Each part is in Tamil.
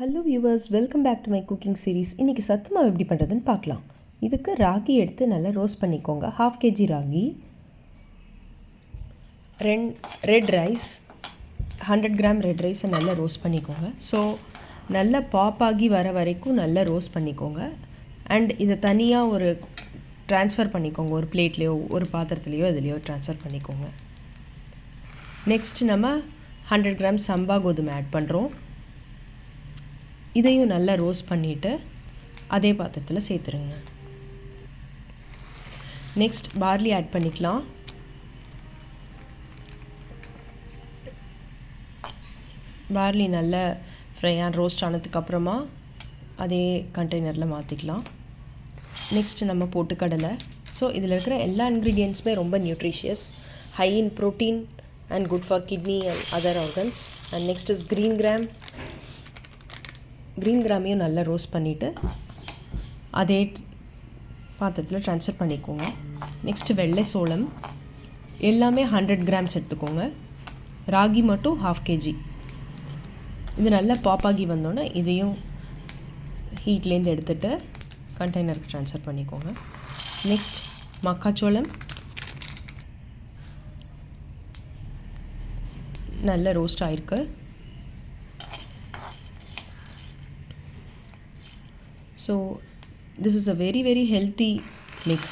Hello viewers, welcome back to my cooking series. இன்றைக்கி சத்து மாவு எப்படி பண்ணுறதுன்னு பார்க்கலாம். இதுக்கு ராகி எடுத்து நல்லா ரோஸ்ட் பண்ணிக்கோங்க. 1/2 kg ragi, red rice 100 gram red ரைஸை நல்லா ரோஸ்ட் பண்ணிக்கோங்க. ஸோ நல்லா பாப் ஆகி வர வரைக்கும் நல்லா ரோஸ்ட் பண்ணிக்கோங்க. அண்ட் இதை தனியாக ஒரு ட்ரான்ஸ்ஃபர் பண்ணிக்கோங்க. ஒரு பிளேட்லேயோ ஒரு பாத்திரத்துலேயோ இதுலேயோ ட்ரான்ஸ்ஃபர் பண்ணிக்கோங்க. நெக்ஸ்ட் நம்ம 100 கிராம் சம்பா கோதுமை ஆட் பண்ணுறோம். இதையும் நல்லா ரோஸ்ட் பண்ணிவிட்டு அதே பாத்திரத்தில் சேர்த்துருங்க. நெக்ஸ்ட் பார்லி ஆட் பண்ணிக்கலாம். பார்லி நல்லா ரோஸ்ட் ஆனதுக்கப்புறமா அதே கண்டெய்னரில் மாற்றிக்கலாம். நெக்ஸ்ட் நம்ம பொட்டுக்கடலை. ஸோ இதில் இருக்கிற எல்லா இன்க்ரீடியன்ட்ஸுமே ரொம்ப nutritious, high in protein and good for kidney and other organs. And next is green கிராமையும் நல்லா ரோஸ்ட் பண்ணிவிட்டு அதே பாத்திரத்தில் ட்ரான்ஸ்ஃபர் பண்ணிக்கோங்க. நெக்ஸ்ட்டு வெள்ளை சோளம் எல்லாமே 100 கிராம்ஸ் எடுத்துக்கோங்க. ராகி மட்டும் 1/2 kg. இது நல்லா பாப் ஆகி வந்தோன்னே இதையும் ஹீட்லேருந்து எடுத்துகிட்டு கண்டெய்னருக்கு ட்ரான்ஸ்ஃபர் பண்ணிக்கோங்க. நெக்ஸ்ட் மக்காச்சோளம் நல்லா ரோஸ்ட் ஆகிருக்கு. So this is a very healthy mix.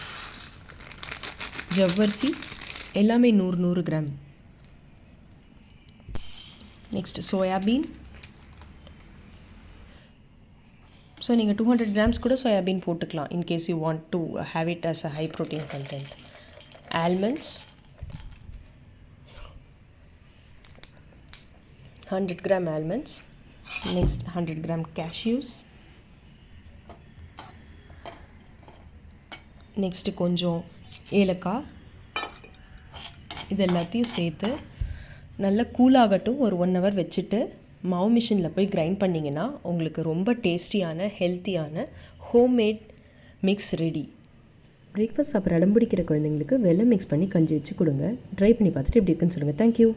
ஜவ்வரிசி எல்லாமே 100 கிராம். Next soybean. ஸோ நீங்கள் 200 கிராம்ஸ் கூட சோயாபீன் போட்டுக்கலாம் in case you want to have it as a high protein content. Almonds 100 gram almonds. Next 100 gram cashews. Next கொஞ்சம் ஏலக்காய். இது எல்லாத்தையும் சேர்த்து நல்லா கூலாகட்டும். ஒரு 1 hour வச்சுட்டு மாவு மிஷினில் போய் கிரைண்ட் பண்ணிங்கன்னா உங்களுக்கு ரொம்ப டேஸ்டியான ஹெல்த்தியான ஹோம்மேட் மிக்ஸ் ரெடி. பிரேக்ஃபாஸ்ட் சாப்பிட்ற அடம் பிடிக்கிற குழந்தைங்களுக்கு வெல்லம் மிக்ஸ் பண்ணி கஞ்சி வச்சு கொடுங்க. ட்ரை பண்ணி பார்த்துட்டு எப்படி இருக்குன்னு சொல்லுங்கள். தேங்க்யூ.